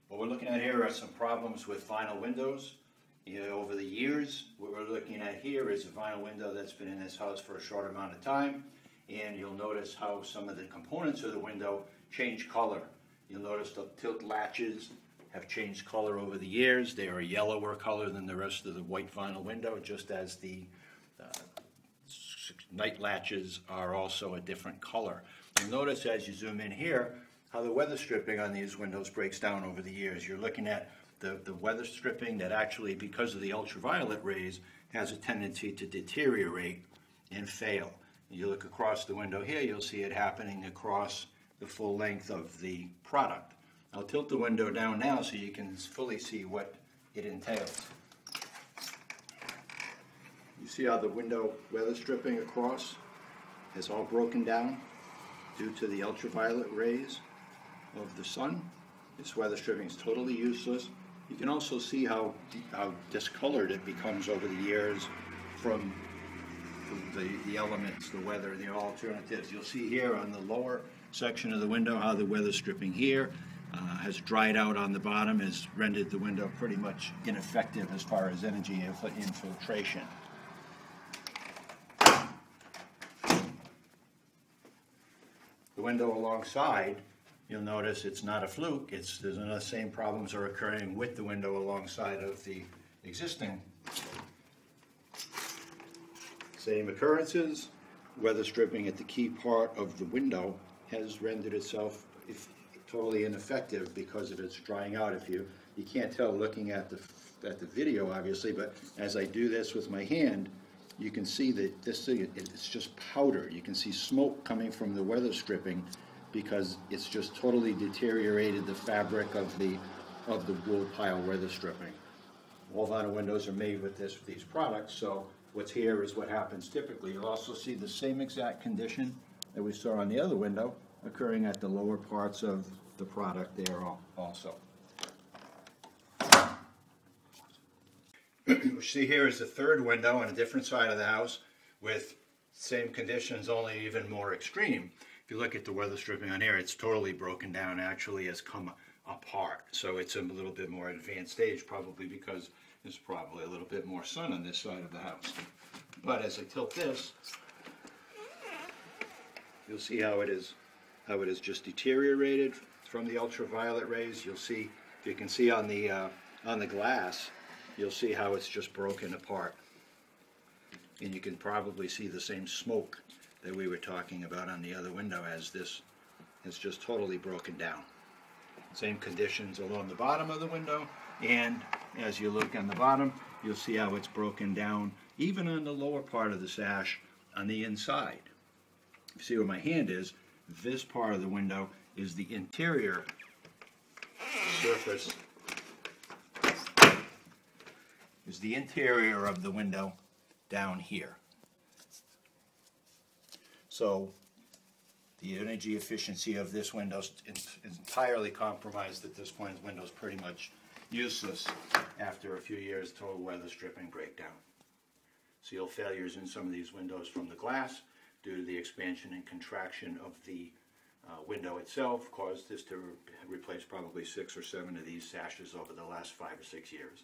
What we're looking at here are some problems with vinyl windows. Over the years, what we're looking at here is a vinyl window that's been in this house for a short amount of time, and you'll notice how some of the components of the window change color. You'll notice the tilt latches have changed color over the years. They are a yellower color than the rest of the white vinyl window, just as the night latches are also a different color. You'll notice as you zoom in here how the weather stripping on these windows breaks down over the years. You're looking at the weather stripping that actually, because of the ultraviolet rays, has a tendency to deteriorate and fail. You look across the window here, you'll see it happening across the full length of the product. I'll tilt the window down now so you can fully see what it entails. You see how the window weather stripping across is all broken down due to the ultraviolet rays of the sun. This weather stripping is totally useless. You can also see how discolored it becomes over the years from the elements, the weather, the alternatives. You'll see here on the lower section of the window how the weather stripping here has dried out on the bottom, has rendered the window pretty much ineffective as far as energy infiltration. The window alongside, you'll notice it's not a fluke. The same problems are occurring with the window alongside of the existing. Same occurrences. Weather stripping at the key part of the window has rendered itself totally ineffective because of its drying out. You can't tell looking at the video, obviously, but as I do this with my hand, you can see that this thing, it's just powder. You can see smoke coming from the weather stripping because it's just totally deteriorated the fabric of the wool pile weather stripping. All vinyl windows are made with these products, so what's here is what happens typically. You'll also see the same exact condition that we saw on the other window occurring at the lower parts of the product there also. What you see here is the third window on a different side of the house with same conditions, only even more extreme. If you look at the weather stripping on here, it's totally broken down, actually has come apart. So it's a little bit more advanced stage, probably because there's probably a little bit more sun on this side of the house. But as I tilt this, you'll see how it is just deteriorated from the ultraviolet rays. You'll see, if you can see on the glass, you'll see how it's just broken apart. And you can probably see the same smoke that we were talking about on the other window as this is just totally broken down. Same conditions along the bottom of the window, and as you look on the bottom, you'll see how it's broken down even on the lower part of the sash on the inside. You see where my hand is, this part of the window is the interior surface, is the interior of the window down here. So the energy efficiency of this window is entirely compromised at this point. The window is pretty much useless after a few years total weather stripping breakdown. Seal failures in some of these windows from the glass due to the expansion and contraction of the window itself caused this to replace probably 6 or 7 of these sashes over the last 5 or 6 years.